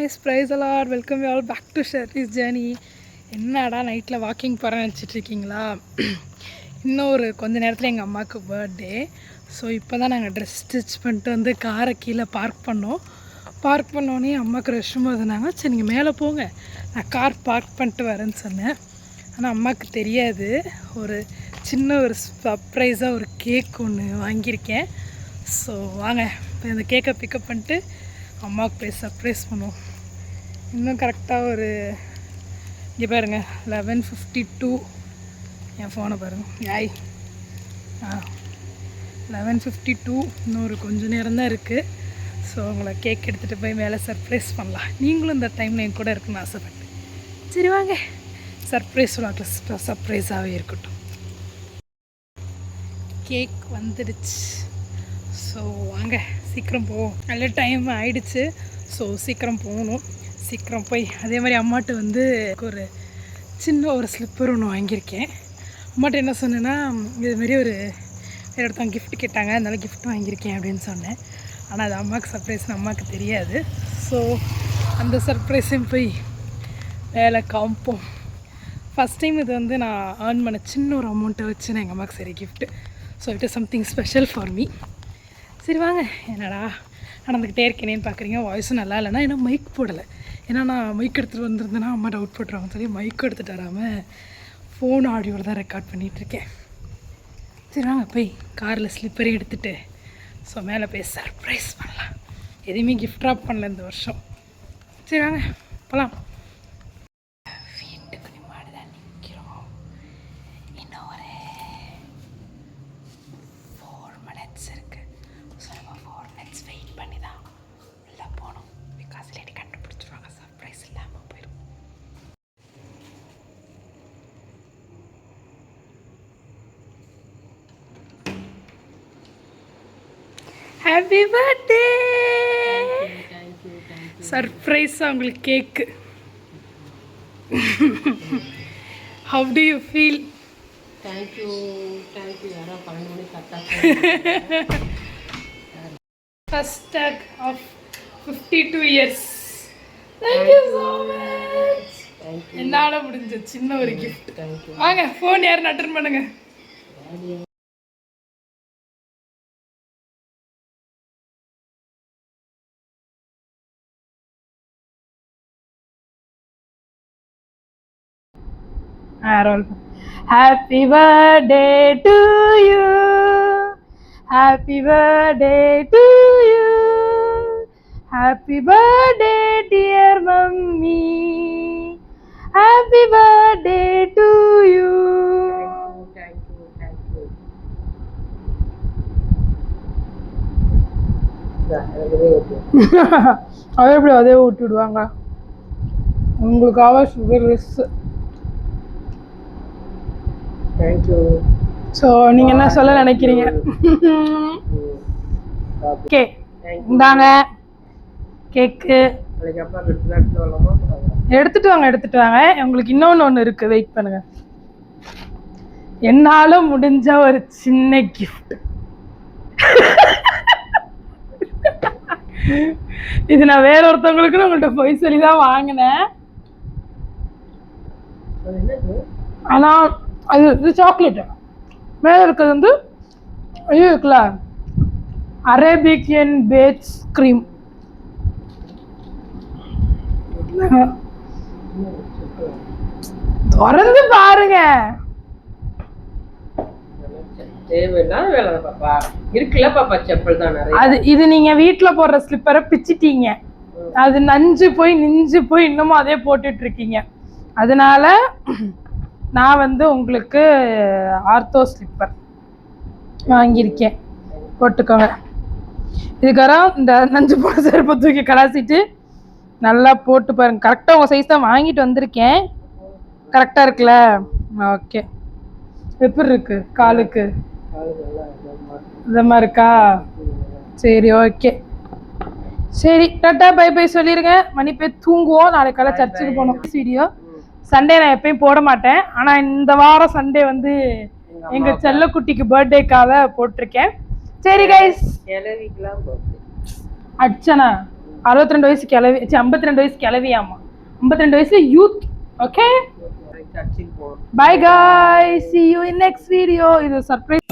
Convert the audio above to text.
guys, praise the Lord. Welcome you all back to Sherry's journey. என்னடா நைட்டில் walking போகிறேன்னு நினச்சிட்ருக்கீங்களா? இன்னும் கொஞ்ச நேரத்தில் எங்கள் அம்மாவுக்கு பர்த்டே. ஸோ இப்போ தான் நாங்கள் ட்ரெஸ் ஸ்டிச் பண்ணிட்டு வந்து காரை கீழே பார்க் பண்ணோன்னே அம்மாவுக்கு ரெஸ்ட் ரூம் இருந்தாங்க. சரி நீங்கள் மேலே போங்க, நான் கார் பார்க் பண்ணிட்டு வரேன்னு சொன்னேன். ஆனால் அம்மாவுக்கு தெரியாது, சின்ன சர்ப்ரைஸாக ஒரு கேக் ஒன்று வாங்கியிருக்கேன். ஸோ வாங்க இப்போ இந்த கேக்கை பிக்கப் பண்ணிட்டு அம்மாவுக்கு போய் சர்ப்ரைஸ் பண்ணுவோம். இன்னும் கரெக்டாக இங்கே பாருங்கள் 11:52. என் ஃபோனை பாருங்கள். 11:52. இன்னும் கொஞ்சம் நேரம் தான் இருக்குது. ஸோ உங்களை கேக் எடுத்துகிட்டு போய் மேலே சர்ப்ரைஸ் பண்ணலாம். நீங்களும் இந்த டைமில் என் கூட இருக்குன்னு ஆசைப்பட்டேன். சரி வாங்க, சர்ப்ரைஸ் சர்ப்ரைஸாகவே இருக்கட்டும். கேக் வந்துடுச்சு. ஸோ வாங்க சீக்கிரம் போவோம். நல்ல டைம் ஆயிடுச்சு. ஸோ சீக்கிரம் போகணும். சீக்கிரம் போய் அதே மாதிரி அம்மாட்ட ஒரு சின்ன ஸ்லிப்பர் ஒன்று வாங்கியிருக்கேன். அம்மாட்ட என்ன சொன்னேன்னா, இதுமாரி வேறு ஒருத்தவங்க கிஃப்ட் கேட்டாங்க, அதனால் கிஃப்ட் வாங்கியிருக்கேன் அப்படின்னு சொன்னேன். ஆனால் அது அம்மாவுக்கு சர்ப்ரைஸ்னு அம்மாவுக்கு தெரியாது. ஸோ அந்த சர்ப்ரைஸையும் போய் வேலை காமிப்போம். ஃபஸ்ட் டைம் இது நான் ஏர்ன் பண்ண சின்ன ஒரு அமௌண்ட்டை வச்சு நான் எங்கள் அம்மாவுக்கு சரி gift. So it is something special for me. சரி வாங்க. என்னடா நடந்துக்கிட்டே இருக்கேனேன்னு பார்க்குறீங்க. வாய்ஸும் நல்லா இல்லைன்னா ஏன்னா மைக் போடலை. ஏன்னா நான் மைக் எடுத்துகிட்டு வந்திருந்தேன்னா அம்மா டவுட் போட்டுருவாங்க சொல்லி மைக் எடுத்துகிட்டு வராமல் ஃபோன் ஆடியோவில் தான் ரெக்கார்ட் பண்ணிகிட்ருக்கேன். சரி வாங்க போய் காரில் ஸ்லிப்பரையும் எடுத்துகிட்டு ஸோ மேலே போய் சர்ப்ரைஸ் பண்ணலாம். எதையுமே கிஃப்ட் ட்ராப் பண்ணல இந்த வருஷம். சரி வாங்க போகலாம். வீட்டுக்கு நிம்மாடி தான் நிற்கிறோம். இன்னும் 4 minutes இருக்குது. ஸோ நம்ம 4 minutes வெயிட் பண்ணி தான் உள்ளே போகணும். பிகாஸ் லேடி கண்டுபிடிச்சிருவாங்க, சர்ப்ரைஸ் இல்லாமல் போயிடும். Happy birthday. சர்ப்ரைஸாக உங்களுக்கு cake. How do you feel? Thank you யாரோ 12 மணி கரெக்டாக. First tag of 52 years. Thank you so much. என்னால் முடிஞ்ச சின்ன ஒரு கிஃப்ட். வாங்க ஃபோன் யாரும் அட்டன் பண்ணுங்க. Happy birthday to you. Happy birthday to you. Happy birthday dear mummy. Happy birthday to you. Thank you. அதே விட்டுடுவாங்க. உங்களுக்காக சுகர் லெஸ். தேங்க்யூ. ஸோ நீங்கள் என்ன சொல்ல நினைக்கிறீங்க? ஓகே இந்தாங்க கேக்கு. எடுத்துட்டு வாங்க. உங்களுக்கு இன்னொன்று இருக்குது, வெயிட் பண்ணுங்க. என்னால் முடிஞ்ச ஒரு சின்ன கிஃப்ட். இது நான் வேற ஒருத்தவங்களுக்கு உங்கள்கிட்ட போய் சொல்லி தான் வாங்கினேன். ஆனால் இது சாக்லேட்டு. மேலே இருக்கிறது இருக்குல்ல, அரேபியன் பேட்ஸ் க்ரீம். திறந்து பாருங்க. இது நீங்க வீட்டுல போடுற ஸ்லிப்பரை பிச்சிட்டீங்க. அது நஞ்சு போய் இன்னமும் அதே போட்டுட்டு இருக்கீங்க. அதனால நான் உங்களுக்கு ஆர்த்தோ ஸ்லிப்பர் வாங்கியிருக்கேன். போட்டுக்கோங்க. இதுக்கப்புறம் இந்த நஞ்சு போன செருப்பை தூக்கி கலாசிட்டு நல்லா போட்டு பாருங்க. கரெக்டாக உங்கள் சைஸ் தான் வாங்கிட்டு வந்திருக்கேன். கரெக்டாக இருக்குல்ல? ஓகே. எப்படி இருக்கு காலுக்கு? இதமாக இருக்கா? சரி ஓகே. சரி டாட்டா பை பை சொல்லிடுங்க. மணி போய் தூங்குவோம். நாளைக்கு காலை சர்ச்சுக்கு போகணும். வீடியோ சண்டே நான் எப்பயும் போட மாட்டேன். ஆனால் இந்த வாரம் சண்டே எங்கள் செல்லக்குட்டிக்கு பர்த்டேக்காக போட்டிருக்கேன். சரி கைஸ். அடிச்சனா 62 வயசு கிளவி, 52 வயசு கிளவியாமா, 52 வயசு யூத். ஓகே, சர்ச்சுக்கு போகணும். bye guys, see you in next video. இது சர்ப்ரைஸ்.